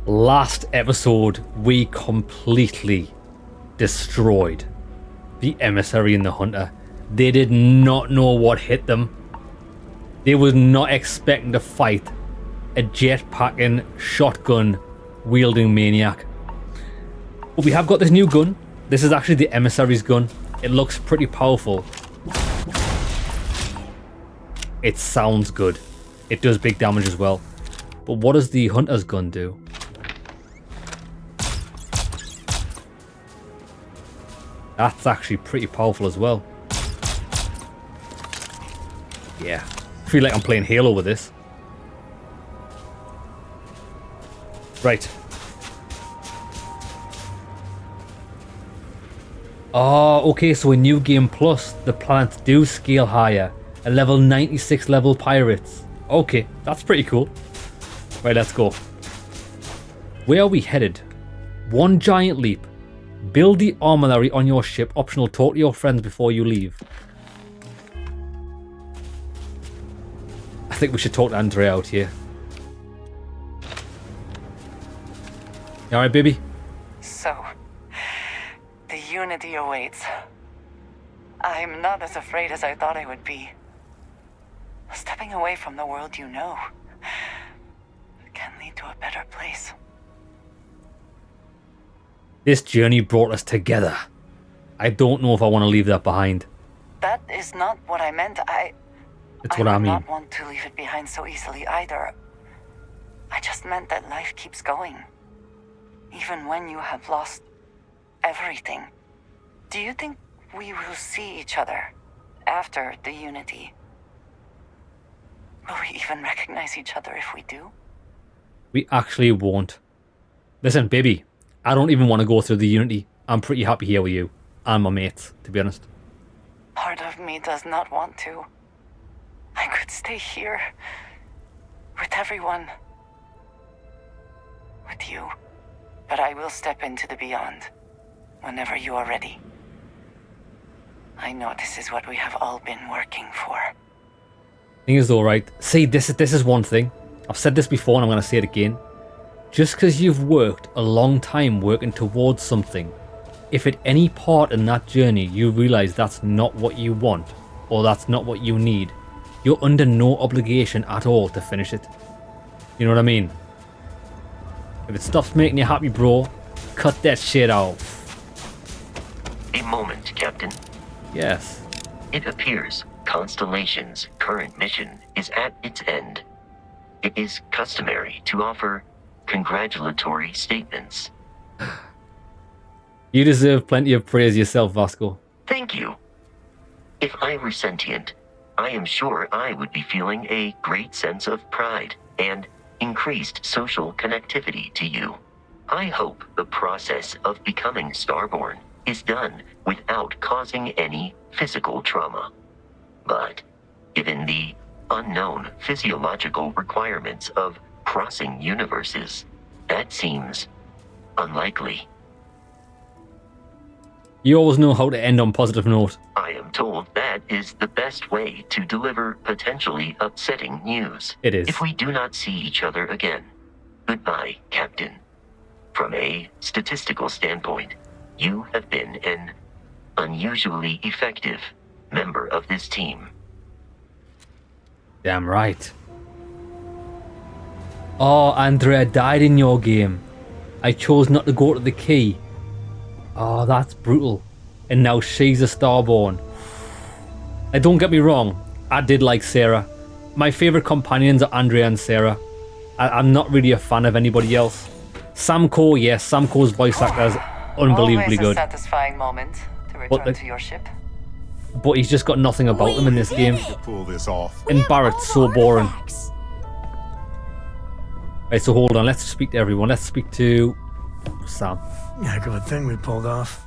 Last episode, we completely destroyed the emissary and the hunter. They did not know what hit them. They was not expecting to fight a jetpacking, shotgun wielding maniac. But we have got this new gun. This is actually the emissary's gun. It looks pretty powerful. It sounds good. It does big damage as well. But what does the hunter's gun do? That's actually pretty powerful as well. Yeah. I feel like I'm playing Halo with this. Right. Oh, okay, so in New Game Plus, the planets do scale higher. A level 96 level pirates. Okay, that's pretty cool. Right, let's go. Where are we headed? One giant leap. Build the armory on your ship. Optional, talk to your friends before you leave. I think we should talk to Andrea out here. You alright, baby? So, the Unity awaits. I'm not as afraid as I thought I would be. Stepping away from the world you know can lead to a better place. This journey brought us together. I don't know if I want to leave that behind. That is not what I meant. That's what I mean. I would not want to leave it behind so easily either. I just meant that life keeps going. Even when you have lost everything. Do you think we will see each other after the Unity? Will we even recognize each other if we do? We actually won't. Listen, baby. I don't even want to go through the Unity. I'm pretty happy here with you. And my mates, to be honest. Part of me does not want to. I could stay here. With everyone. With you. But I will step into the beyond. Whenever you are ready. I know this is what we have all been working for. Thing is though, right? See, this is one thing. I've said this before and I'm going to say it again. Just because you've worked a long time working towards something, if at any part in that journey you realize that's not what you want, or that's not what you need, you're under no obligation at all to finish it. You know what I mean? If it stops making you happy, bro, cut that shit out. A moment, Captain. Yes. It appears Constellation's current mission is at its end. It is customary to offer congratulatory statements. You deserve plenty of praise yourself, Vasco. Thank you. If I were sentient, I am sure I would be feeling a great sense of pride and increased social connectivity to you. I hope the process of becoming Starborn is done without causing any physical trauma. But given the unknown physiological requirements of crossing universes, that seems unlikely. You always know how to end on a positive note. I am told that is the best way to deliver potentially upsetting news. It is. If we do not see each other again, goodbye, Captain. From a statistical standpoint, you have been an unusually effective member of this team. Damn right. Oh, Andrea died in your game. I chose not to go to the key. Oh, that's brutal. And now she's a Starborn. Don't get me wrong, I did like Sarah. My favourite companions are Andrea and Sarah. I'm not really a fan of anybody else. Samco, yes, Samco's voice actor is unbelievably Always good. a satisfying moment to return to your ship. But he's just got nothing about him in this game. To pull this off. And Barrett's so boring. Right, so hold on, let's speak to everyone. Let's speak to Sam. Heck of a thing we pulled off.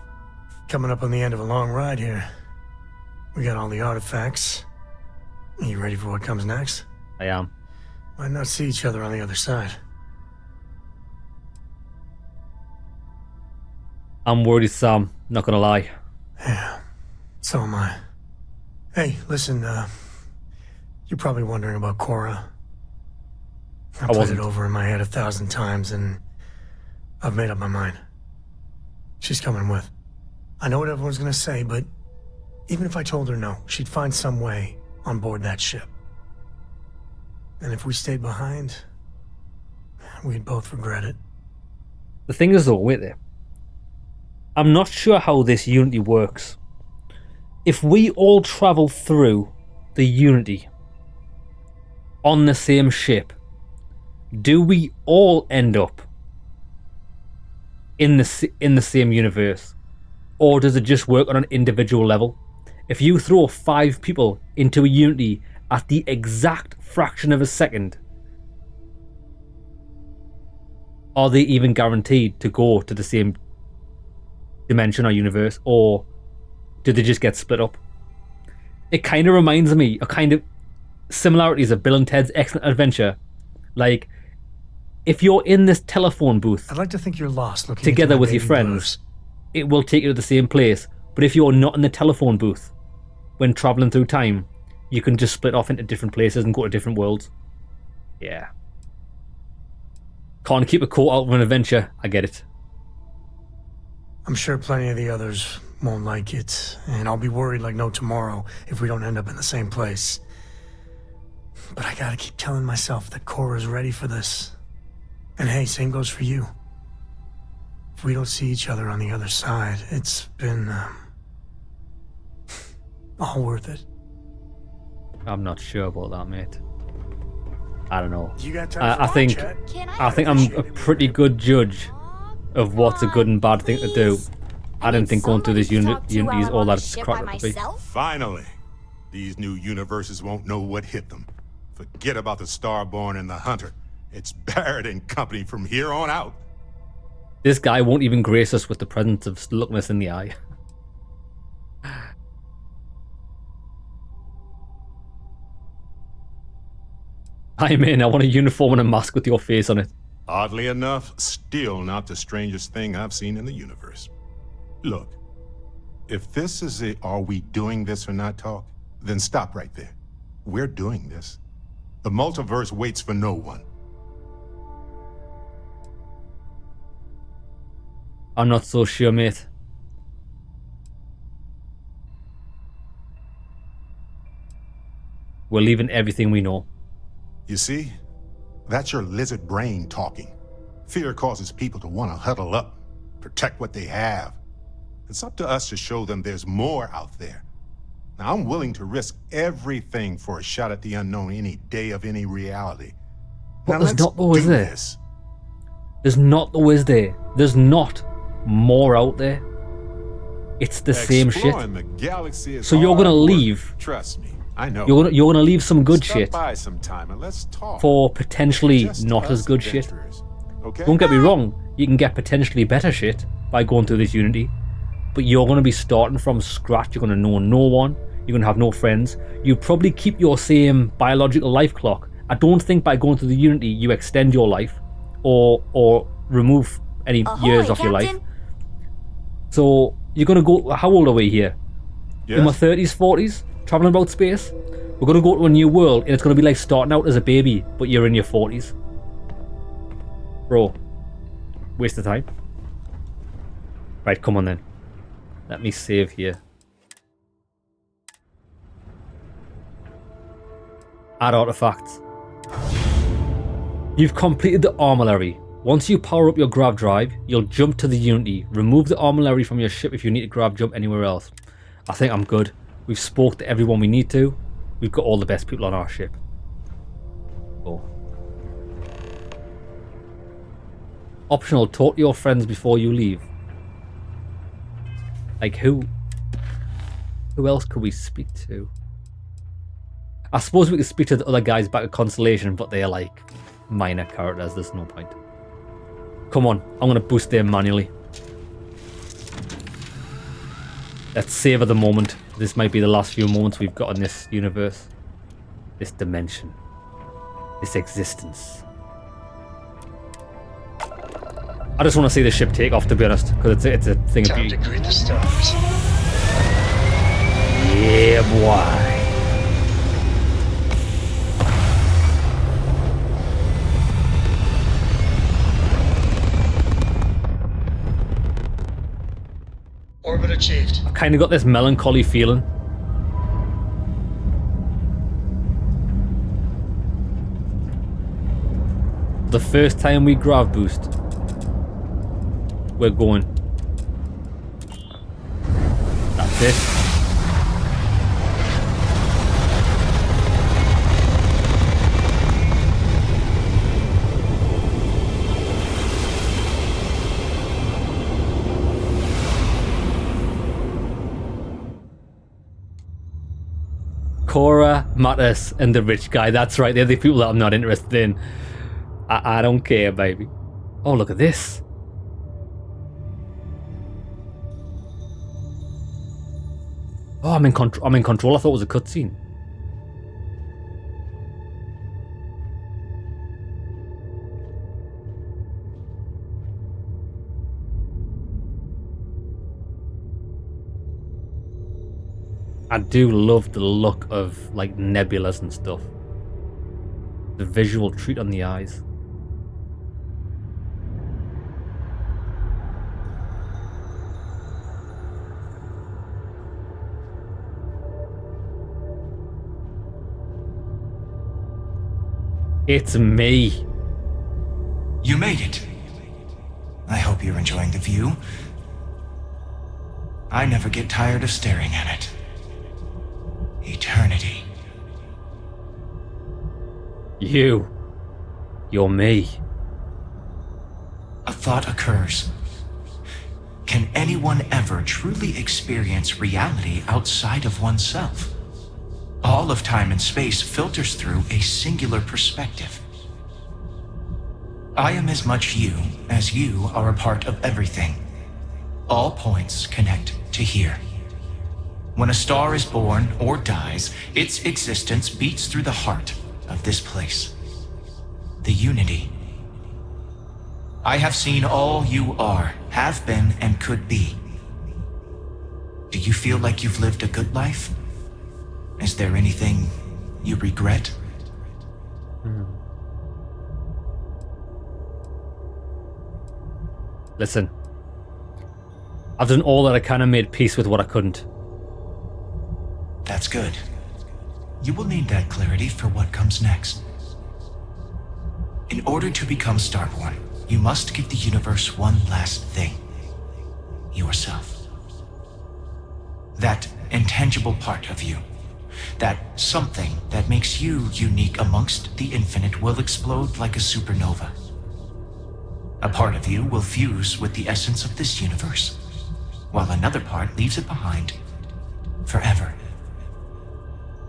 Coming up on the end of a long ride here. We got all the artifacts. Are you ready for what comes next? I am. Might not see each other on the other side. I'm worried, Sam. Not gonna lie. Yeah, so am I. Hey, listen, you're probably wondering about Cora. I played wasn't. it over in my head 1,000 times, and I've made up my mind. She's coming with. I know what everyone's gonna say, but even if I told her no, she'd find some way on board that ship. And if we stayed behind, we'd both regret it. The thing is though, wait there. I'm not sure how this Unity works. If we all travel through the Unity on the same ship, do we all end up in the same universe? Or does it just work on an individual level? If you throw 5 people into a Unity at the exact fraction of a second, are they even guaranteed to go to the same dimension or universe, or do they just get split up? It kind of reminds me of kind of similarities of Bill and Ted's Excellent Adventure. Like, if you're in this telephone booth I'd like to think you're lost looking together into my with your baby friends, blues. it will take you to the same place. But if you're not in the telephone booth when traveling through time, you can just split off into different places and go to different worlds. Yeah. Can't keep a coat out of an adventure. I get it. I'm sure plenty of the others won't like it, and I'll be worried like no tomorrow if we don't end up in the same place. But I gotta keep telling myself that Cora's ready for this. And hey, same goes for you. If we don't see each other on the other side, it's been all worth it. I'm not sure about that, mate. I don't know. You got time I for think chat? I think I'm a pretty good judge of what's a good and bad thing to do. I didn't think going through this Unity is all that it's cracked up to be. Finally, these new universes won't know what hit them. Forget about the Starborn and the Hunter. It's Barrett and company from here on out. This guy won't even grace us with the presence of looking us in the eye. I'm in. I want a uniform and a mask with your face on it. Oddly enough, still not the strangest thing I've seen in the universe. Look, if this is a "are we doing this or not" talk, then stop right there. We're doing this. The multiverse waits for no one. I'm not so sure, mate. We're leaving everything we know. You see? That's your lizard brain talking. Fear causes people to want to huddle up, protect what they have. It's up to us to show them there's more out there. Now, I'm willing to risk everything for a shot at the unknown any day of any reality. But Now, there's let's not though, is do there? this. There's not though, is there? There's not more out there. It's the same shit. Exploring the galaxy is So you're gonna hard work. leave. Trust me, I know. You're gonna leave some good Stop shit by sometime and let's talk. for potentially Just not as us good shit. adventurers, okay? Don't get me wrong, you can get potentially better shit by going through this Unity, but you're going to be starting from scratch. You're going to know no one, you're going to have no friends. You probably keep your same biological life clock. I don't think by going through the Unity you extend your life or remove any years off your life. So you're going to go, how old are we here? Yes? In my 30s, 40s, traveling about space. We're going to go to a new world and it's going to be like starting out as a baby, but you're in your 40s. Bro, waste of time. Right, come on then. Let me save here. Add artifacts. You've completed the armory. Once you power up your grav drive, you'll jump to the Unity. Remove the armory from your ship if you need to grav jump anywhere else. I think I'm good. We've spoke to everyone we need to. We've got all the best people on our ship. Oh. Optional, talk to your friends before you leave. Like who? Who else could we speak to? I suppose we could speak to the other guys back at Constellation, but they're like minor characters, there's no point. Come on, I'm gonna boost them manually. Let's savor the moment. This might be the last few moments we've got in this universe. This dimension. This existence. I just want to see the ship take off, to be honest, because it's a thing of beauty. Time to greet the stars. Yeah, boy. achieved. I kind of got this melancholy feeling. The first time we grav boost, we're going. That's it. Cora, Mattis, and the rich guy. That's right, they're the people that I'm not interested in. I don't care, baby. Oh, look at this. Oh, I'm in control. I thought it was a cutscene. I do love the look of like nebulas and stuff. The visual treat on the eyes. It's me. You made it. I hope you're enjoying the view. I never get tired of staring at it. Eternity. You're me. A thought occurs. Can anyone ever truly experience reality outside of oneself? All of time and space filters through a singular perspective. I am as much you as you are a part of everything. All points connect to here. When a star is born or dies, its existence beats through the heart of this place. The unity. I have seen all you are, have been, and could be. Do you feel like you've lived a good life? Is there anything you regret? Listen. I've done all that I can and made peace with what I couldn't. That's good. You will need that clarity for what comes next. In order to become Starborn, you must give the universe one last thing. Yourself. That intangible part of you. That something that makes you unique amongst the infinite will explode like a supernova. A part of you will fuse with the essence of this universe, while another part leaves it behind forever.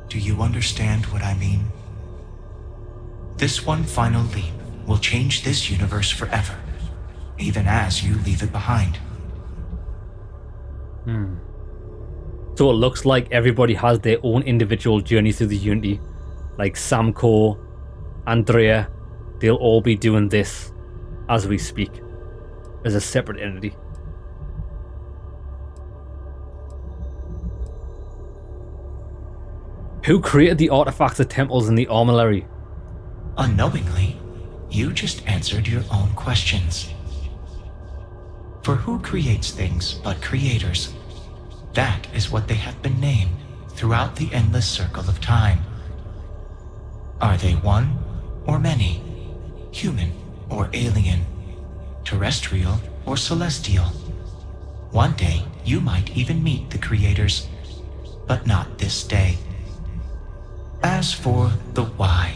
Do you understand what I mean? This one final leap will change this universe forever, even as you leave it behind. So it looks like everybody has their own individual journey through the Unity. Like Samco, Andrea, they'll all be doing this as we speak, as a separate entity. Who created the artifacts, the temples, and the armillary? Unknowingly, you just answered your own questions. For who creates things but creators? That is what they have been named throughout the endless circle of time. Are they one or many? Human or alien? Terrestrial or celestial? One day, you might even meet the creators, but not this day. As for the why,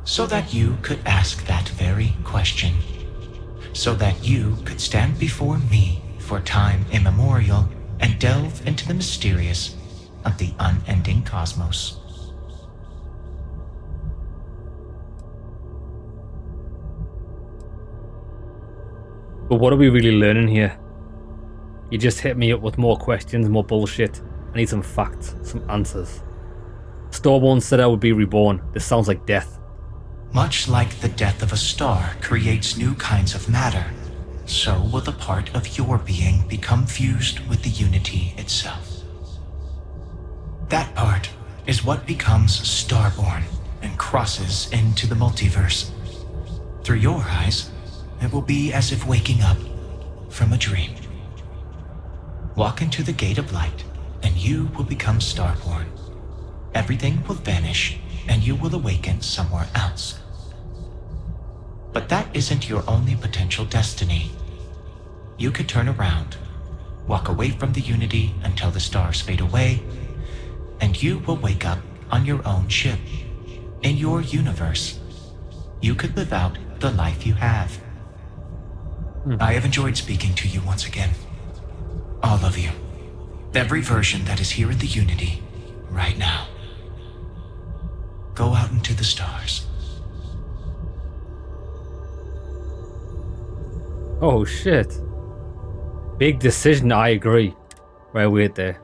so that you could ask that very question, so that you could stand before me for time immemorial and delve into the mysterious of the unending cosmos. But what are we really learning here? You just hit me up with more questions, more bullshit. I need some facts, some answers. Starborn said I would be reborn. This sounds like death. Much like the death of a star creates new kinds of matter, so will the part of your being become fused with the unity itself. That part is what becomes Starborn and crosses into the multiverse. Through your eyes, it will be as if waking up from a dream. Walk into the gate of light, and you will become starborn. Everything will vanish, and you will awaken somewhere else. But that isn't your only potential destiny. You could turn around, walk away from the Unity until the stars fade away, and you will wake up on your own ship, in your universe. You could live out the life you have. I have enjoyed speaking to you once again. All of you. Every version that is here in the Unity, right now. Go out into the stars. Oh shit. Big decision, I agree. Right, wait there.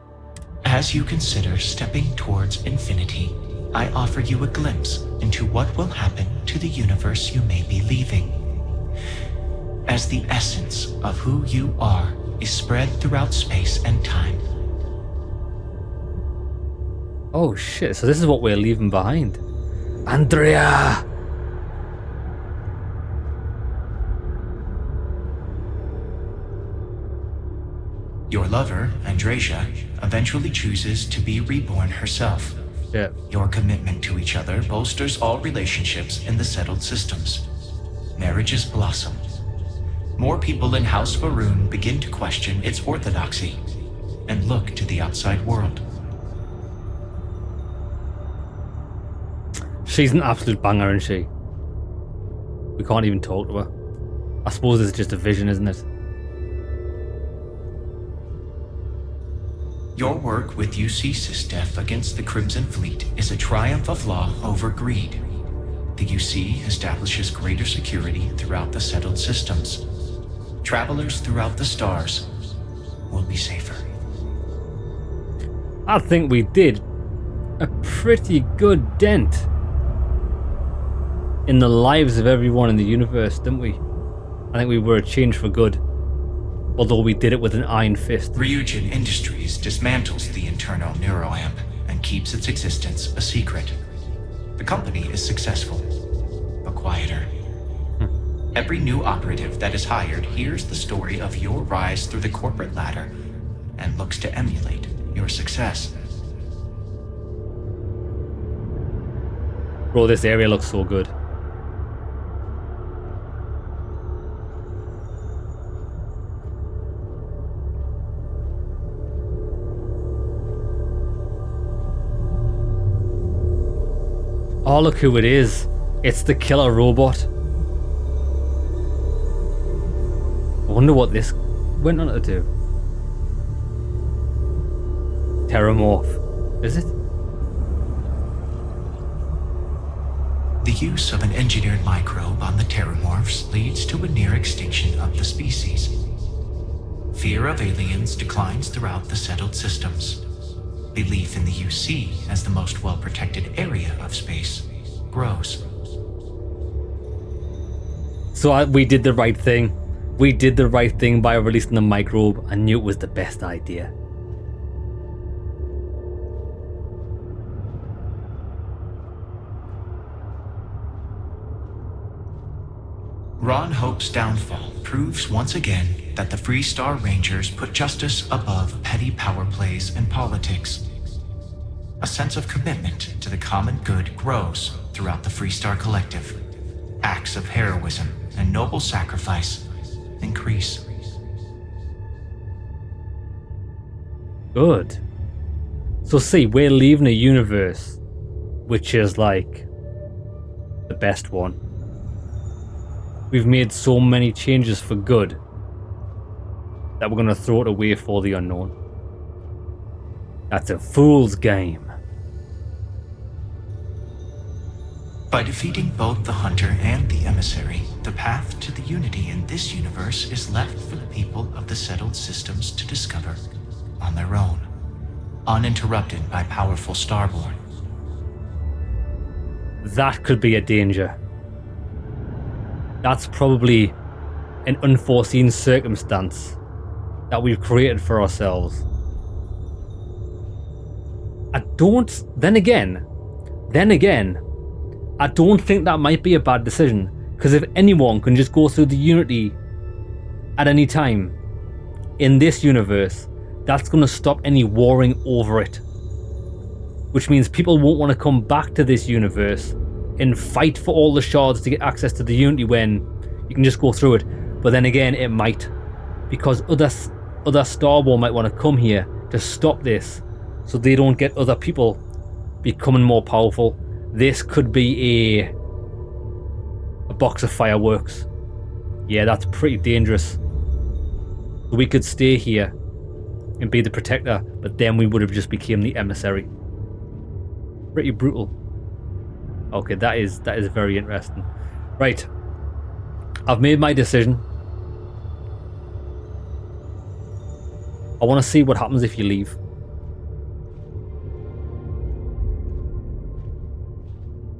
As you consider stepping towards infinity, I offer you a glimpse into what will happen to the universe you may be leaving. As the essence of who you are is spread throughout space and time. Oh shit, so this is what we're leaving behind. Andrea! Your lover, Andreja, eventually chooses to be reborn herself. Yeah. Your commitment to each other bolsters all relationships in the settled systems. Marriages blossom. More people in House Varun begin to question its orthodoxy and look to the outside world. She's an absolute banger, isn't she? We can't even talk to her. I suppose it's just a vision, isn't it? Your work with UC Sysdef against the Crimson Fleet is a triumph of law over greed. The UC establishes greater security throughout the settled systems. Travelers throughout the stars will be safer. I think we did a pretty good dent in the lives of everyone in the universe, didn't we? I think we were a change for good. Although we did it with an iron fist. Ryujin Industries dismantles the internal neuroamp and keeps its existence a secret. The company is successful, but quieter. Every new operative that is hired hears the story of your rise through the corporate ladder and looks to emulate your success. Bro, this area looks so good. Oh, look who it is. It's the killer robot. I wonder what this went on to do. Terramorph. Is it? The use of an engineered microbe on the Terramorphs leads to a near extinction of the species. Fear of aliens declines throughout the settled systems. Belief in the UC as the most well-protected area of space grows. So we did the right thing. We did the right thing by releasing the microbe. I knew it was the best idea. Ron Hope's downfall proves once again that the Freestar Rangers put justice above petty power plays and politics. A sense of commitment to the common good grows throughout the Freestar Collective. Acts of heroism and noble sacrifice increase. Good. So see, we're leaving a universe which is like the best one. We've made so many changes for good that we're going to throw it away for the unknown. That's a fool's game. By defeating both the Hunter and the Emissary, the path to the Unity in this universe is left for the people of the settled systems to discover on their own, uninterrupted by powerful Starborn. That could be a danger. That's probably an unforeseen circumstance that we've created for ourselves. Then again, I don't think that might be a bad decision, because if anyone can just go through the Unity at any time in this universe, that's going to stop any warring over it. Which means people won't want to come back to this universe and fight for all the shards to get access to the Unity when you can just go through it. But then again, it might. Because other Star Wars might want to come here to stop this so they don't get other people becoming more powerful. This could be a box of fireworks. Yeah, that's pretty dangerous. We could stay here and be the protector, but then we would have just become the emissary. Pretty brutal. Okay, that is very interesting. Right. I've made my decision. I want to see what happens if you leave.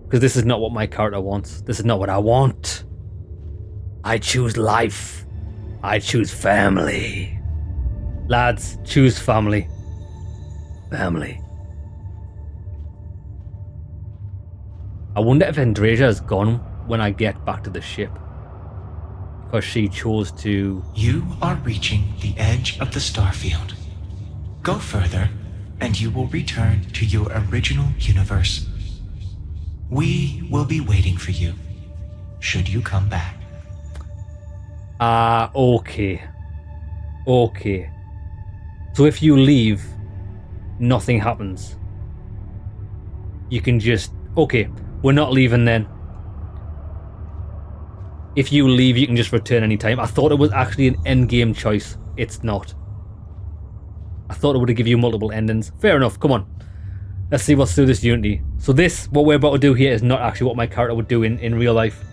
Because this is not what my character wants. This is not what I want. I choose life. I choose family. Lads, choose family. Family. I wonder if Andrasia is gone when I get back to the ship. Because she chose to... You are reaching the edge of the Starfield. Go further, and you will return to your original universe. We will be waiting for you, should you come back. Okay. Okay. So if you leave, nothing happens. You can just... Okay, we're not leaving then. If you leave, you can just return anytime. I thought it was actually an endgame choice. It's not. I thought it would have given you multiple endings. Fair enough, come on. Let's see what's through this Unity. So this, what we're about to do here, is not actually what my character would do in real life.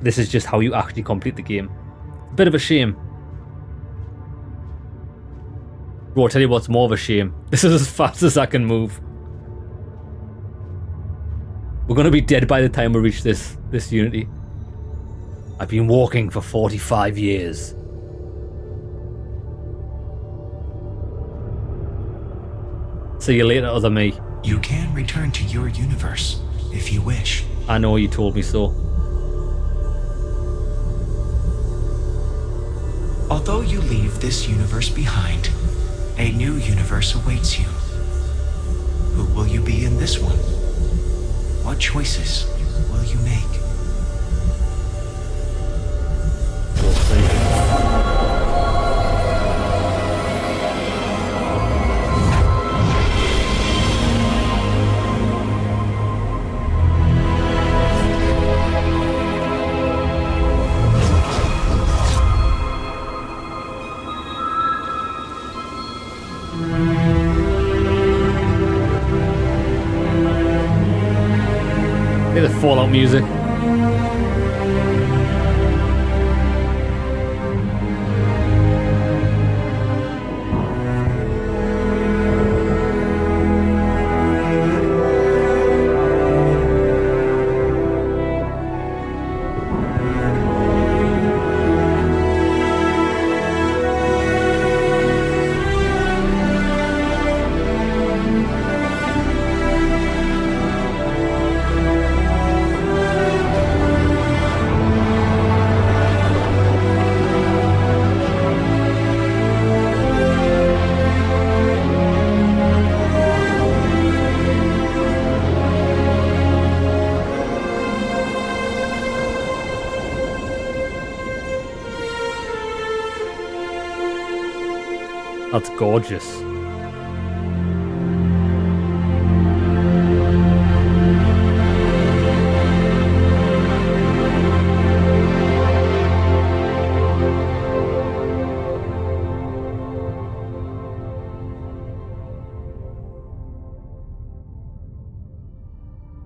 This is just how you actually complete the game. Bit of a shame. Bro, I'll tell you what's more of a shame. This is as fast as I can move. We're gonna be dead by the time we reach this Unity. I've been walking for 45 years. See you later, other me. You can return to your universe, if you wish. I know, you told me so. Although you leave this universe behind, a new universe awaits you. Who will you be in this one? What choices will you make? We'll see. The Fallout music. That's gorgeous.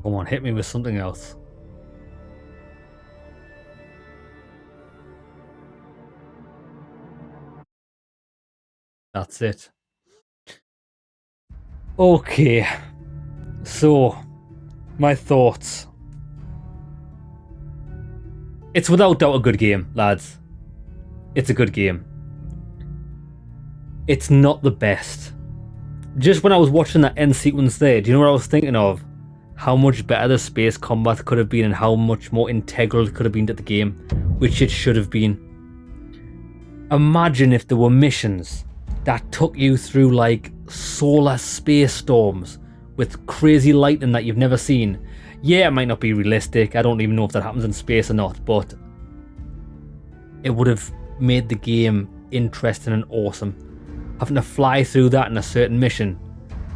Come on, hit me with something else. That's it. Okay. So, my thoughts. It's without doubt a good game, lads. It's a good game. It's not the best. Just when I was watching that end sequence there, do you know what I was thinking of? How much better the space combat could have been and how much more integral it could have been to the game, which it should have been. Imagine if there were missions that took you through like solar space storms with crazy lightning that you've never seen. Yeah, it might not be realistic. I don't even know if that happens in space or not, but it would have made the game interesting and awesome. Having to fly through that in a certain mission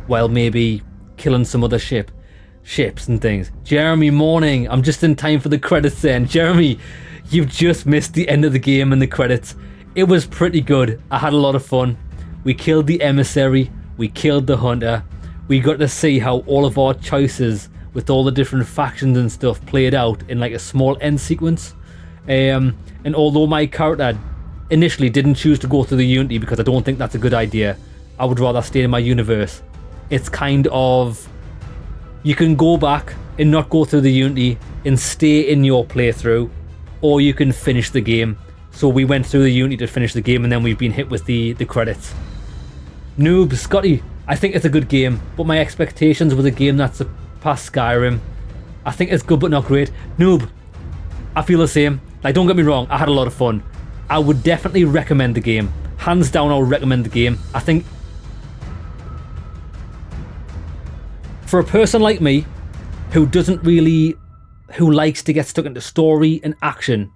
while maybe killing some other ships and things. Jeremy, morning. I'm just in time for the credits then. Jeremy, you've just missed the end of the game and the credits. It was pretty good. I had a lot of fun. We killed the emissary. We killed the hunter. We got to see how all of our choices with all the different factions and stuff played out in like a small end sequence. And although my character initially didn't choose to go through the Unity because I don't think that's a good idea, I would rather stay in my universe. It's kind of, you can go back and not go through the Unity and stay in your playthrough, or you can finish the game. So we went through the Unity to finish the game, and then we've been hit with the credits. Noob, Scotty, I think it's a good game, but my expectations with a game that's past Skyrim. I think it's good but not great. Noob, I feel the same. Like, don't get me wrong, I had a lot of fun. I would definitely recommend the game. Hands down, I would recommend the game. I think for a person like me who likes to get stuck into story and action,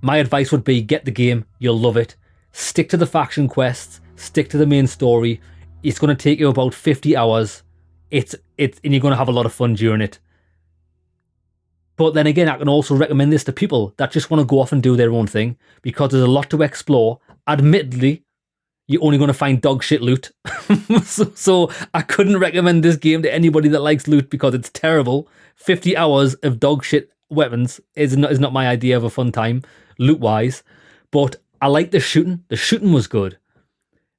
my advice would be get the game. You'll love it. Stick to the faction quests. Stick to the main story. It's going to take you about 50 hours. And you're going to have a lot of fun during it. But then again, I can also recommend this to people that just want to go off and do their own thing, because there's a lot to explore. Admittedly, you're only going to find dog shit loot. so I couldn't recommend this game to anybody that likes loot because it's terrible. 50 hours of dog shit weapons is not my idea of a fun time, loot-wise. But I like the shooting. The shooting was good.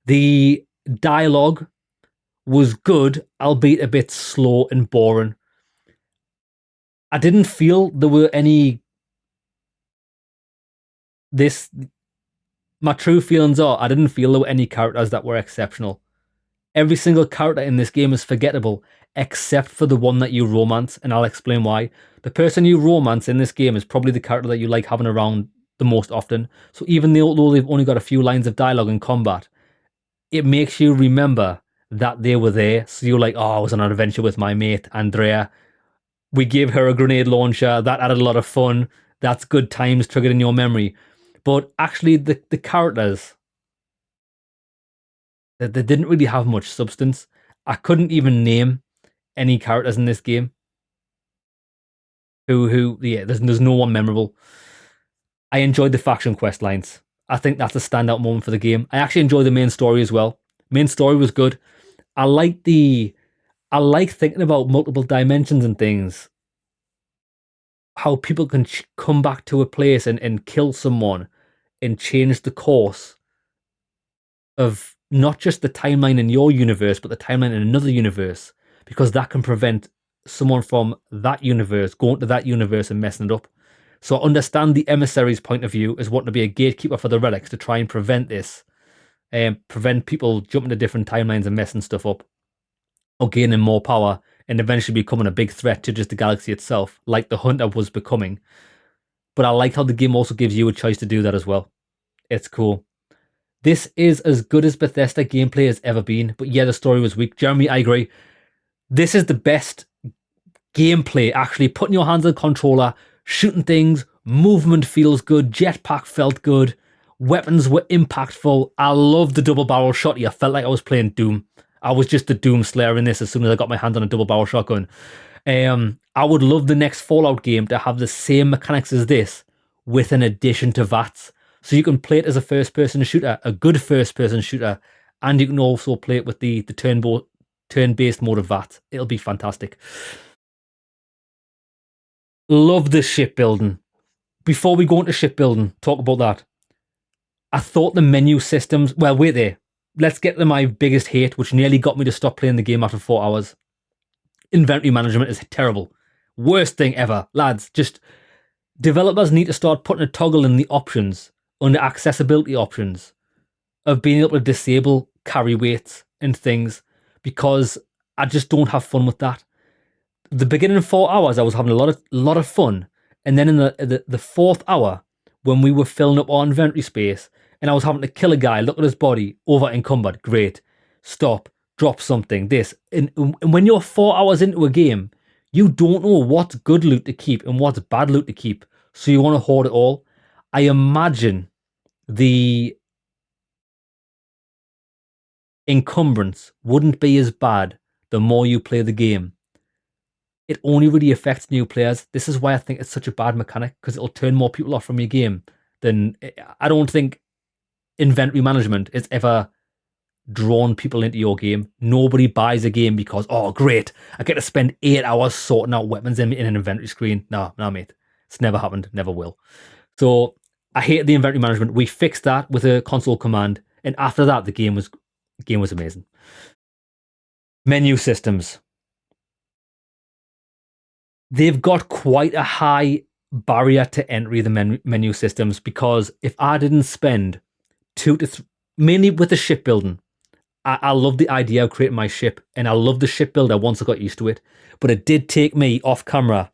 The dialogue was good, albeit a bit slow and boring. I didn't feel there were any... My true feelings are, I didn't feel there were any characters that were exceptional. Every single character in this game is forgettable, except for the one that you romance, and I'll explain why. The person you romance in this game is probably the character that you like having around the most often. So even though they've only got a few lines of dialogue in combat, it makes you remember that they were there. So you're like, oh, I was on an adventure with my mate, Andrea. We gave her a grenade launcher. That added a lot of fun. That's good times triggered in your memory. But actually, the characters, they didn't really have much substance. I couldn't even name any characters in this game. There's no one memorable. I enjoyed the faction quest lines. I think that's a standout moment for the game. I actually enjoyed the main story as well. Main story was good. I like thinking about multiple dimensions and things. How people can come back to a place and kill someone and change the course of not just the timeline in your universe, but the timeline in another universe, because that can prevent someone from that universe going to that universe and messing it up. So I understand the emissary's point of view as wanting to be a gatekeeper for the relics to try and prevent this, and prevent people jumping to different timelines and messing stuff up, or gaining more power and eventually becoming a big threat to just the galaxy itself, like the Hunter was becoming. But I like how the game also gives you a choice to do that as well. It's cool. This is as good as Bethesda gameplay has ever been, but yeah, the story was weak. Jeremy, I agree. This is the best gameplay, actually. Putting your hands on the controller, shooting things, movement feels good, jetpack felt good, weapons were impactful. I loved the double barrel shotty. I felt like I was playing Doom. I was just the Doom Slayer in this as soon as I got my hand on a double barrel shotgun. I would love the next Fallout game to have the same mechanics as this, with an addition to VATS. So you can play it as a first-person shooter, a good first-person shooter, and you can also play it with the turn-based mode of VATS. It'll be fantastic. Love the shipbuilding. Before we go into shipbuilding, talk about that. I thought the menu systems... Well, wait there. Let's get to my biggest hate, which nearly got me to stop playing the game after 4 hours. Inventory management is terrible. Worst thing ever. Lads, just... Developers need to start putting a toggle in the options, under accessibility options, of being able to disable carry weights and things, because I just don't have fun with that. The beginning 4 hours, I was having a lot of fun, and then in the fourth hour, when we were filling up our inventory space, and I was having to kill a guy, look at his body, over encumbered. Great. Stop, drop something, this. And when you're 4 hours into a game, you don't know what's good loot to keep and what's bad loot to keep. So you want to hoard it all. I imagine the encumbrance wouldn't be as bad the more you play the game. It only really affects new players. This is why I think it's such a bad mechanic, because it'll turn more people off from your game than... I don't think inventory management has ever drawn people into your game. Nobody buys a game because, oh great, I get to spend 8 hours sorting out weapons in an inventory screen. No, mate. It's never happened, never will. So I hate the inventory management. We fixed that with a console command, and after that the game was amazing. Menu systems. They've got quite a high barrier to entry, the menu systems, because if I didn't spend mainly with the shipbuilding, I love the idea of creating my ship, and I love the shipbuilder once I got used to it, but it did take me off camera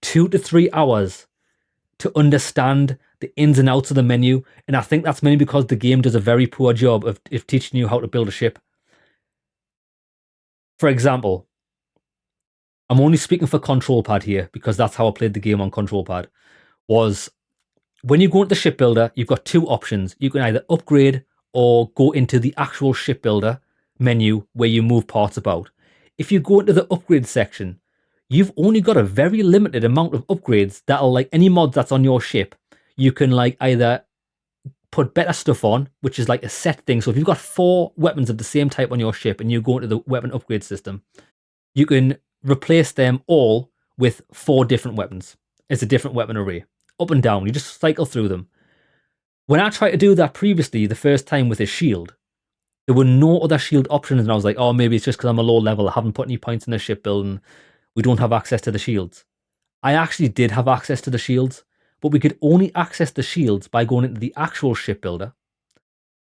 2 to 3 hours to understand the ins and outs of the menu, and I think that's mainly because the game does a very poor job of teaching you how to build a ship. For example, I'm only speaking for control pad here because that's how I played the game on control pad, was when you go into the shipbuilder, you've got 2 options. You can either upgrade or go into the actual shipbuilder menu where you move parts about. If you go into the upgrade section, you've only got a very limited amount of upgrades that are like any mods that's on your ship. You can like either put better stuff on, which is like a set thing. So if you've got 4 weapons of the same type on your ship and you go into the weapon upgrade system, you can replace them all with 4 different weapons. It's a different weapon array, up and down. You just cycle through them. When I tried to do that previously, the first time with a shield, there were no other shield options, and I was like, oh, maybe it's just because I'm a low level. I haven't put any points in the shipbuilding. We don't have access to the shields. I actually did have access to the shields, but we could only access the shields by going into the actual shipbuilder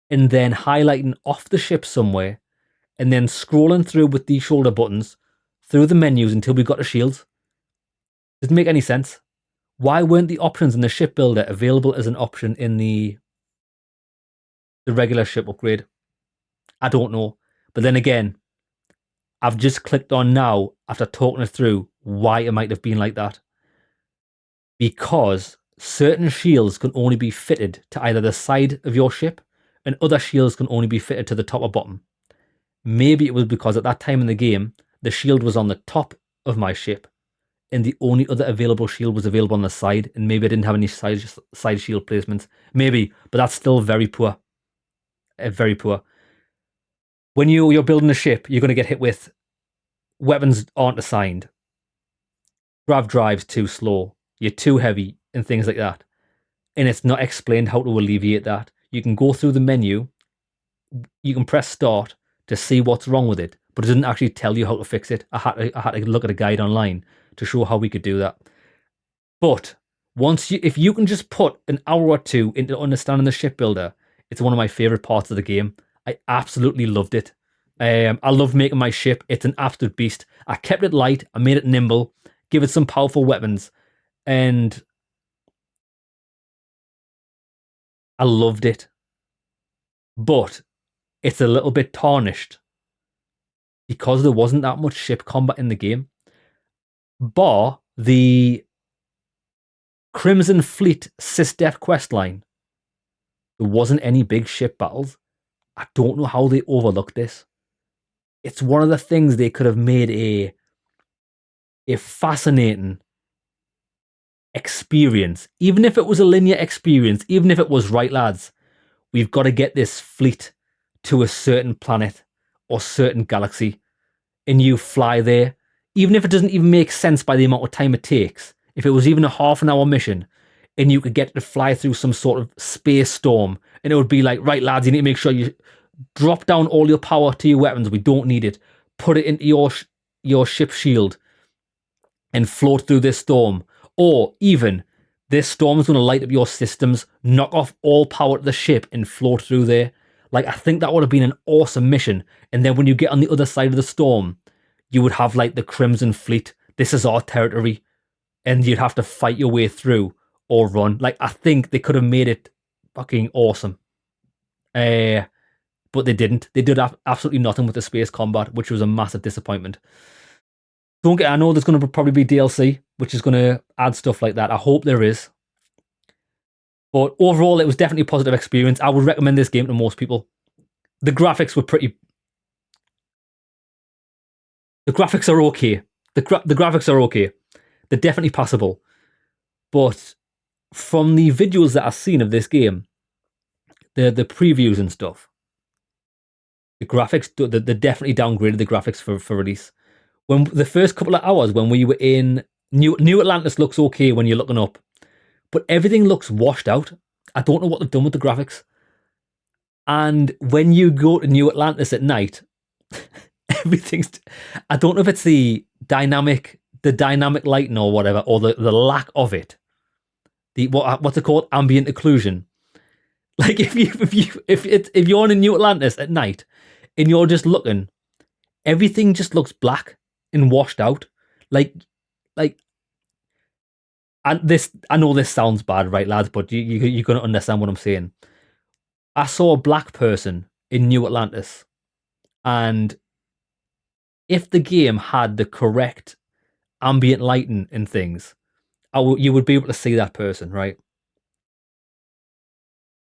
and then highlighting off the ship somewhere and then scrolling through with the shoulder buttons through the menus until we got the shields. Doesn't make any sense. Why weren't the options in the shipbuilder available as an option in the regular ship upgrade? I don't know. But then again, I've just clicked on now after talking it through why it might have been like that. Because certain shields can only be fitted to either the side of your ship and other shields can only be fitted to the top or bottom. Maybe it was because at that time in the game, the shield was on the top of my ship and the only other available shield was available on the side, and maybe I didn't have any side shield placements. Maybe, but that's still very poor. Very poor. When you're building a ship, you're going to get hit with weapons aren't assigned. Grav drive's too slow. You're too heavy and things like that. And it's not explained how to alleviate that. You can go through the menu. You can press start to see what's wrong with it, but it doesn't actually tell you how to fix it. I had to look at a guide online to show how we could do that. But if you can just put an hour or 2 into understanding the shipbuilder, it's one of my favorite parts of the game. I absolutely loved it. I loved making my ship. It's an absolute beast. I kept it light. I made it nimble. Give it some powerful weapons. And I loved it. But it's a little bit tarnished because there wasn't that much ship combat in the game. Bar the Crimson Fleet SysDef questline, there wasn't any big ship battles. I don't know how they overlooked this. It's one of the things they could have made a fascinating experience. Even if it was a linear experience, even if it was, right lads, we've got to get this fleet to a certain planet or certain galaxy, and you fly there. Even if it doesn't even make sense by the amount of time it takes, if it was even a half-an-hour mission, and you could get to fly through some sort of space storm, and it would be like, right lads, you need to make sure you drop down all your power to your weapons. We don't need it. Put it into your ship shield and float through this storm. Or even, this storm's going to light up your systems, knock off all power to the ship and float through there. Like, I think that would have been an awesome mission. And then when you get on the other side of the storm, you would have like the Crimson Fleet. This is our territory. And you'd have to fight your way through or run. Like, I think they could have made it fucking awesome. But they didn't. They did absolutely nothing with the space combat, which was a massive disappointment. I know there's going to probably be DLC, which is going to add stuff like that. I hope there is. But overall, it was definitely a positive experience. I would recommend this game to most people. The graphics were pretty... The graphics are okay. The graphics are okay. They're definitely passable. But from the videos that I've seen of this game, the previews and stuff, the graphics, they definitely downgraded the graphics for release. When the first couple of hours when we were in New Atlantis looks okay when you're looking up, but everything looks washed out. I don't know what they've done with the graphics. And when you go to New Atlantis at night, everything's... I don't know if it's the dynamic lighting or whatever, or the lack of it. What's it called? Ambient occlusion. Like if you're in a New Atlantis at night and you're just looking, everything just looks black and washed out. Like, and this, I know this sounds bad, right, lads, but you're gonna understand what I'm saying. I saw a black person in New Atlantis, and if the game had the correct ambient lighting and things, you would be able to see that person, right?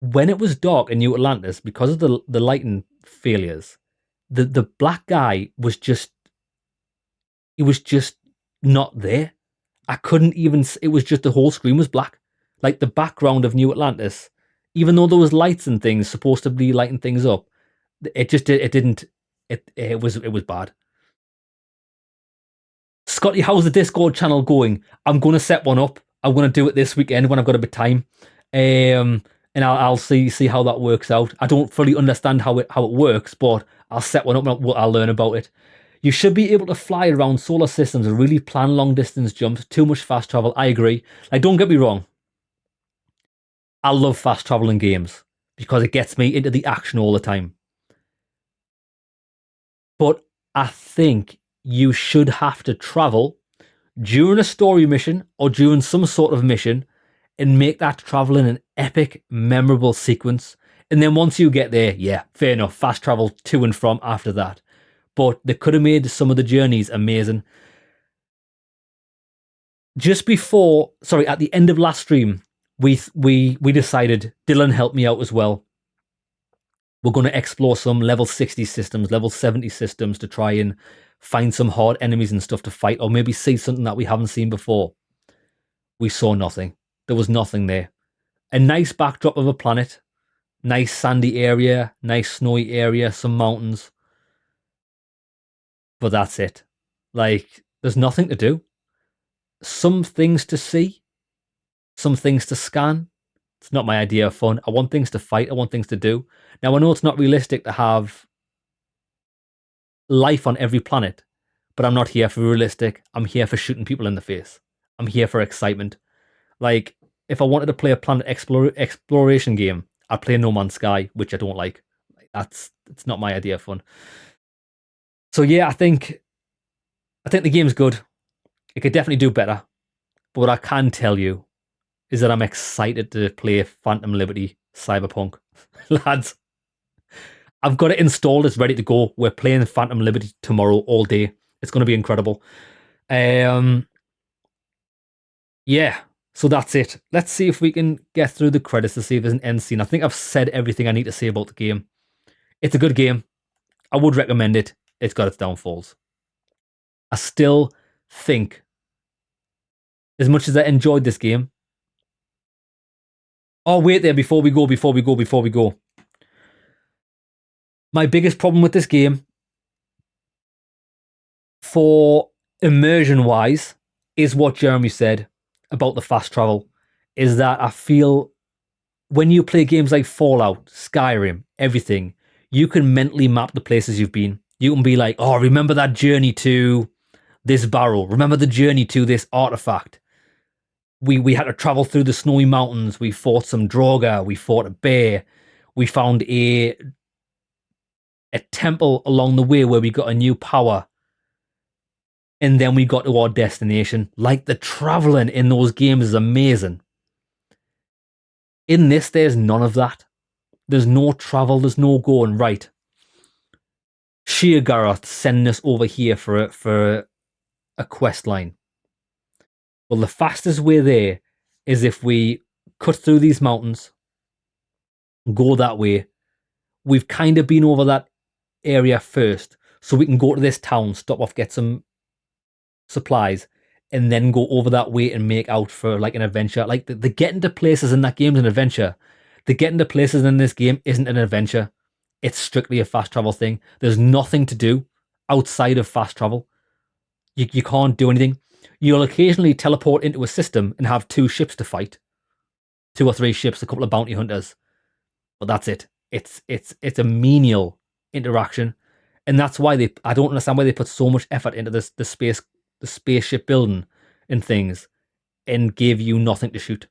When it was dark in New Atlantis, because of the lighting failures, the black guy was just... He was just not there. I couldn't even... It was just the whole screen was black. Like the background of New Atlantis, even though there was lights and things supposed to be lighting things up, it was bad. Scotty, how's the Discord channel going? I'm going to set one up. I'm going to do it this weekend when I've got a bit of time. And I'll see how that works out. I don't fully understand how it works, but I'll set one up and I'll learn about it. You should be able to fly around solar systems and really plan long distance jumps. Too much fast travel. I agree. Like, don't get me wrong. I love fast travel in games because it gets me into the action all the time. But I think you should have to travel during a story mission or during some sort of mission and make that travel in an epic, memorable sequence. And then once you get there, yeah, fair enough, fast travel to and from after that. But they could have made some of the journeys amazing. Just before, at the end of last stream, we decided, Dylan helped me out as well. We're going to explore some level 60 systems, level 70 systems to try and find some hard enemies and stuff to fight, or maybe see something that we haven't seen before. We saw nothing. There was nothing there. A nice backdrop of a planet, nice sandy area, nice snowy area, some mountains. But that's it. Like, there's nothing to do. Some things to see, some things to scan. It's not my idea of fun. I want things to fight. I want things to do. Now, I know it's not realistic to have life on every planet, but I'm not here for realistic. I'm here for shooting people in the face. I'm here for excitement. Like, if I wanted to play a planet exploration game, I'd play No Man's Sky, which I don't like. It's not my idea of fun. So yeah, I think the game's good. It could definitely do better. But what I can tell you is that I'm excited to play Phantom Liberty Cyberpunk. Lads, I've got it installed. It's ready to go. We're playing Phantom Liberty tomorrow all day. It's going to be incredible. Yeah, so that's it. Let's see if we can get through the credits to see if there's an end scene. I think I've said everything I need to say about the game. It's a good game. I would recommend it. It's got its downfalls. I still think, as much as I enjoyed this game... Oh, wait there, before we go. My biggest problem with this game, for immersion-wise, is what Jeremy said about the fast travel, is that I feel when you play games like Fallout, Skyrim, everything, you can mentally map the places you've been. You can be like, oh, remember that journey to this barrel. Remember the journey to this artifact. We had to travel through the snowy mountains. We fought some Droga. We fought a bear. We found a temple along the way where we got a new power. And then we got to our destination. Like, the traveling in those games is amazing. In this, there's none of that. There's no travel. There's no going, right. Sheergaroth sending us over here for a quest line. Well, the fastest way there is if we cut through these mountains, go that way. We've kind of been over that area first, so we can go to this town, stop off, get some supplies, and then go over that way and make out for like an adventure. Like the getting to places in that game is an adventure. The getting to places in this game isn't an adventure. It's strictly a fast travel thing. There's nothing to do outside of fast travel. You can't do anything. You'll occasionally teleport into a system and have 2 ships to fight. 2 or 3 ships, a couple of bounty hunters. But that's it. It's a menial interaction. And that's why I don't understand why they put so much effort into the spaceship building and things and gave you nothing to shoot.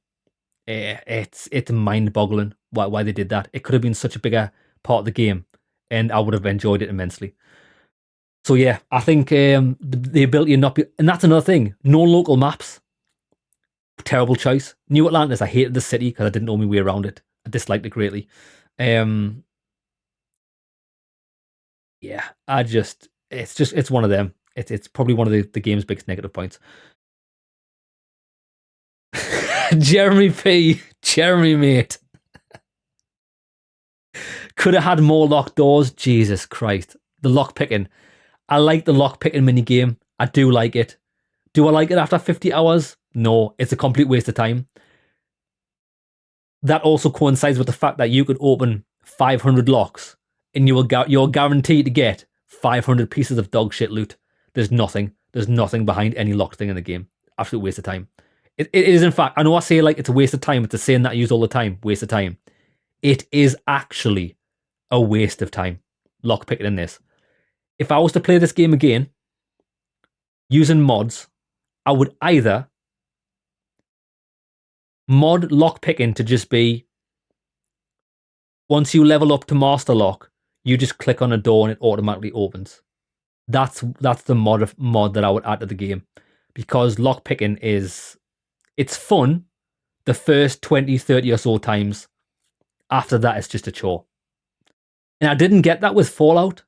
It's mind-boggling why they did that. It could have been such a bigger part of the game, and I would have enjoyed it immensely. So yeah, I think the ability to not be... And that's another thing. No local maps. Terrible choice. New Atlantis, I hated the city because I didn't know my way around it. I disliked it greatly. Yeah, it's one of them. It's probably one of the game's biggest negative points. Jeremy P. Jeremy, mate. Could have had more locked doors. Jesus Christ. The lock picking. I like the lock picking minigame. I do like it. Do I like it after 50 hours? No, it's a complete waste of time. That also coincides with the fact that you could open 500 locks and you're guaranteed to get 500 pieces of dog shit loot. There's nothing behind any locked thing in the game. Absolute waste of time. It is, in fact, I know I say like it's a waste of time. It's a saying that I use all the time. Waste of time. It is actually a waste of time. Lock picking in this. If I was to play this game again using mods, I would either mod lock picking to just be once you level up to master lock, you just click on a door and it automatically opens. That's the mod that I would add to the game, because lock picking it's fun the first 20, 30 or so times. After that, it's just a chore. And I didn't get that with Fallout.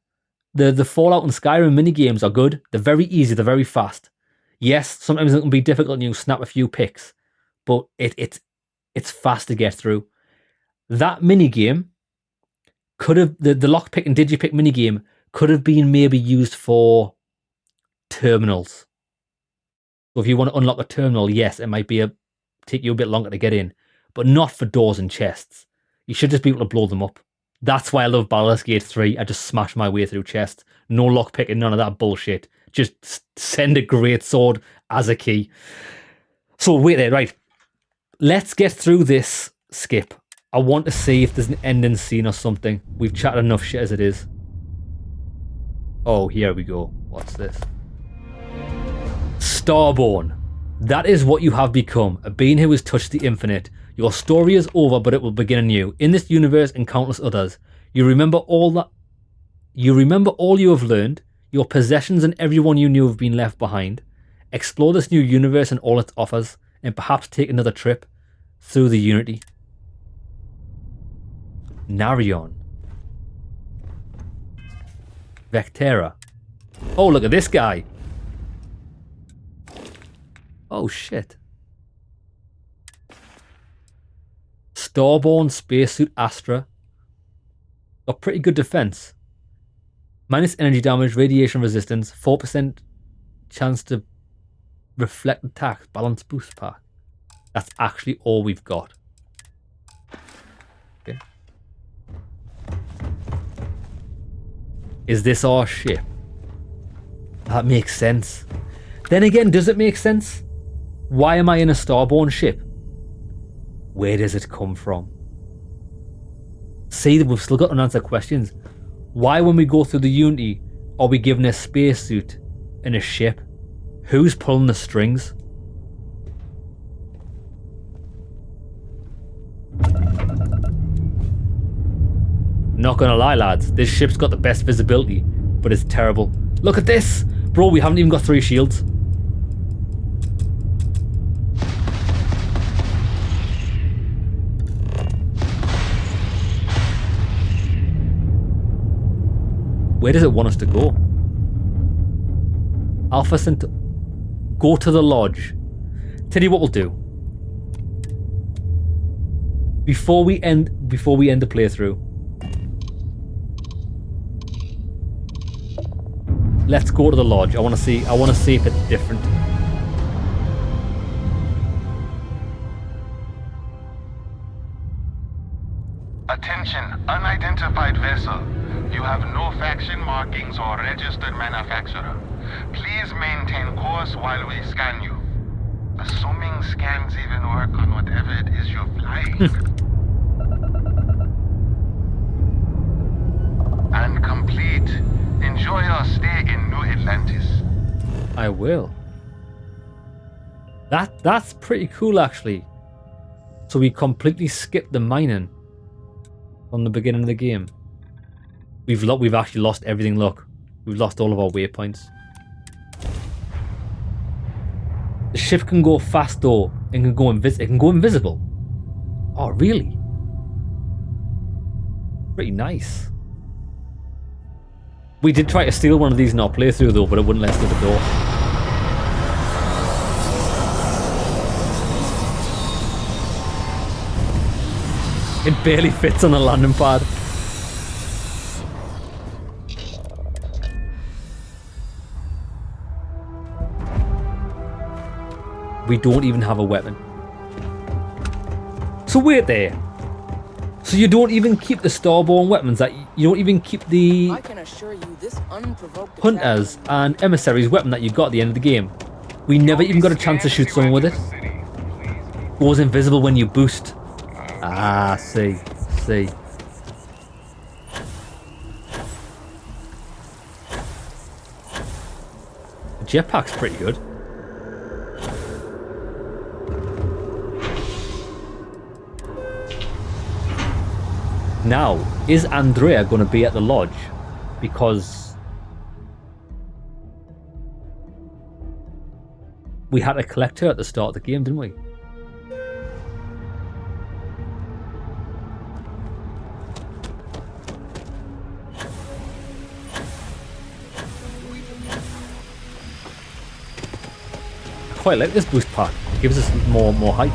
The Fallout and Skyrim minigames are good. They're very easy. They're very fast. Yes, sometimes it can be difficult and you snap a few picks, but it's fast to get through. That minigame could have, the lockpick and digipick minigame could have been maybe used for terminals. So if you want to unlock a terminal, yes, it might take you a bit longer to get in, but not for doors and chests. You should just be able to blow them up. That's why I love Baldur's Gate 3. I just smash my way through chests. No lockpicking, none of that bullshit. Just send a great sword as a key. So wait there, right. Let's get through this skip. I want to see if there's an ending scene or something. We've chatted enough shit as it is. Oh, here we go. What's this? Starborn. That is what you have become, a being who has touched the infinite. Your story is over, but it will begin anew. In this universe and countless others, you remember all you have learned, your possessions and everyone you knew have been left behind. Explore this new universe and all its offers, and perhaps take another trip through the Unity. Narion. Vectera. Oh, look at this guy. Oh, shit. Starborn Spacesuit Astra. Got pretty good defense. Minus energy damage, radiation resistance, 4% chance to reflect attacks, balance boost pack. That's actually all we've got. Okay. Is this our ship? That makes sense. Then again, does it make sense? Why am I in a Starborn ship? Where does it come from? See, we've still got unanswered questions. Why, when we go through the Unity, are we given a spacesuit and a ship? Who's pulling the strings? Not gonna lie, lads, this ship's got the best visibility, but it's terrible. Look at this! Bro, we haven't even got 3 shields. Where does it want us to go? Alpha Centauri. Go to the lodge. Tell you what we'll do. Before we end the playthrough, let's go to the lodge. I want to see if it's different. Attention, unidentified vessel. You have no faction markings or registered manufacturer. Please maintain course while we scan you. Assuming scans even work on whatever it is you're flying. And complete. Enjoy your stay in New Atlantis. I will. That's pretty cool, actually. So we completely skipped the mining from the beginning of the game. We've actually lost everything. Look, we've lost all of our waypoints. The ship can go fast though, and it can go invisible. Oh, really? Pretty nice. We did try to steal one of these in our playthrough though, but it wouldn't let us through the door. It barely fits on the landing pad. We don't even have a weapon. So wait there. So you don't even keep the starborn weapons, that you don't even keep the I can assure you this unprovoked hunters and emissaries weapon that you got at the end of the game. We never even got a chance to shoot someone with it. Goes invisible when you boost. Ah, see. The jetpack's pretty good. Now, is Andrea going to be at the lodge? Because we had to collect her at the start of the game, didn't we? Quite like this boost pack. It gives us more height.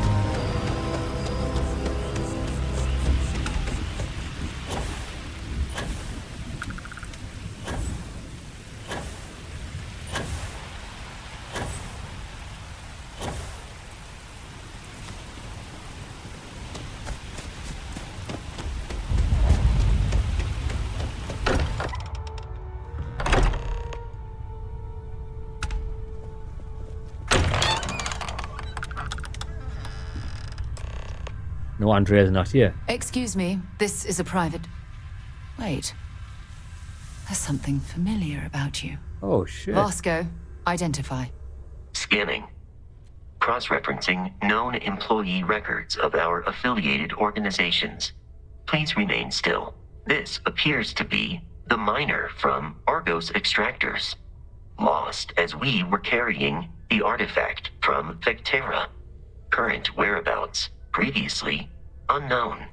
No, Andrea's not here. Excuse me, this is a private... Wait. There's something familiar about you. Oh, shit. Vasco, identify. Scanning. Cross-referencing known employee records of our affiliated organizations. Please remain still. This appears to be the miner from Argos Extractors. Lost as we were carrying the artifact from Vectera. Current whereabouts, previously unknown.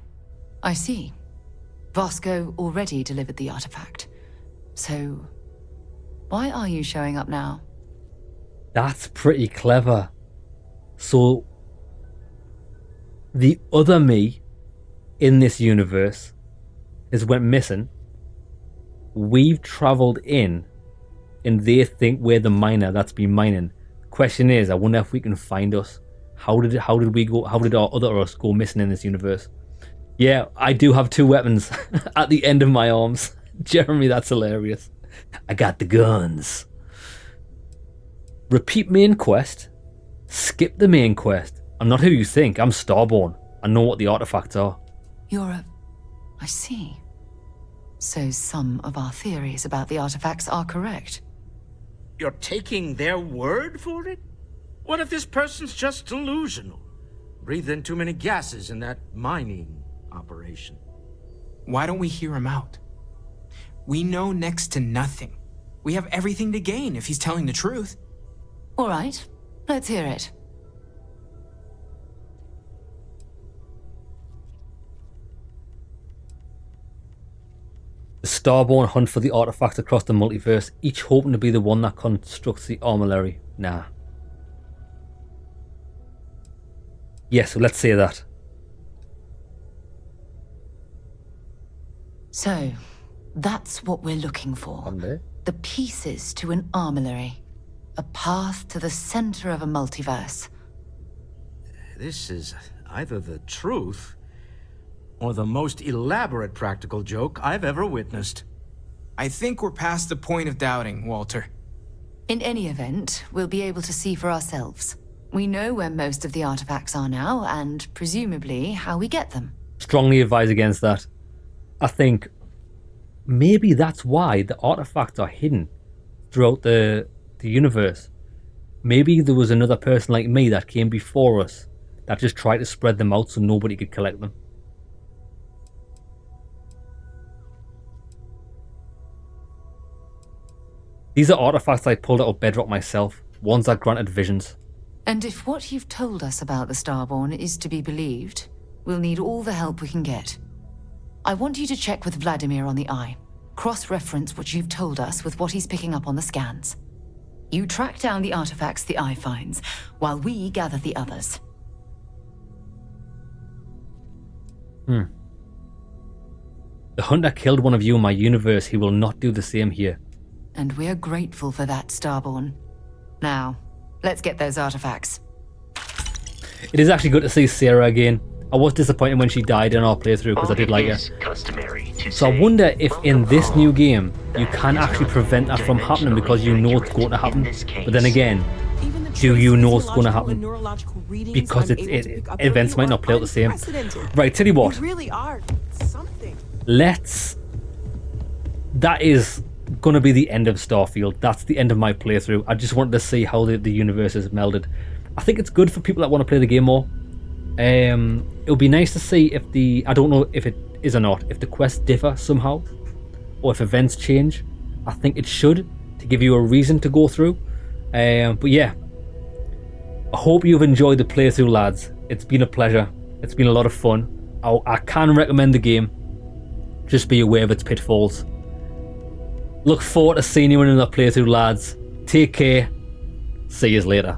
I see. Vasco already delivered the artifact. So, why are you showing up now? That's pretty clever. So, the other me in this universe has went missing. We've travelled in, and they think we're the miner that's been mining. Question is, I wonder if we can find us. How did our other us go missing in this universe? Yeah, I do have 2 weapons at the end of my arms. Jeremy, that's hilarious. I got the guns. Repeat main quest. Skip the main quest. I'm not who you think. I'm Starborn. I know what the artifacts are. I see. So some of our theories about the artifacts are correct. You're taking their word for it? What if this person's just delusional? Breathed in too many gases in that mining operation. Why don't we hear him out? We know next to nothing. We have everything to gain if he's telling the truth. All right, let's hear it. The Starborn hunt for the artifacts across the multiverse, each hoping to be the one that constructs the armillary. Nah. Yes, so let's say that. So, that's what we're looking for. The pieces to an armillary. A path to the center of a multiverse. This is either the truth or the most elaborate practical joke I've ever witnessed. I think we're past the point of doubting, Walter. In any event, we'll be able to see for ourselves. We know where most of the artifacts are now, and presumably how we get them. Strongly advise against that. I think maybe that's why the artifacts are hidden throughout the universe. Maybe there was another person like me that came before us that just tried to spread them out so nobody could collect them. These are artifacts I pulled out of Bedrock myself, ones that granted visions. And if what you've told us about the Starborn is to be believed, we'll need all the help we can get. I want you to check with Vladimir on the Eye. Cross-reference what you've told us with what he's picking up on the scans. You track down the artifacts the Eye finds, while we gather the others. The hunter killed one of you in my universe. He will not do the same here. And we're grateful for that, Starborn. Now, let's get those artifacts. It is actually good to see Sarah again. I was disappointed when she died in our playthrough because I did like her. So I wonder if in this new game you can actually prevent that from happening because you know it's going to happen. But then again, do you know it's going to happen? Because events might not play out the same. Right, tell you what. That is going to be the end of Starfield. That's the end of my playthrough. I just wanted to see how the universe is melded. I think it's good for people that want to play the game more. It would be nice to see if I don't know if it is or not, if the quests differ somehow, or if events change. I think it should, to give you a reason to go through. But yeah, I hope you've enjoyed the playthrough, lads. It's been a pleasure. It's been a lot of fun. I can recommend the game. Just be aware of its pitfalls. Look forward to seeing you in another playthrough, lads. Take care. See you later.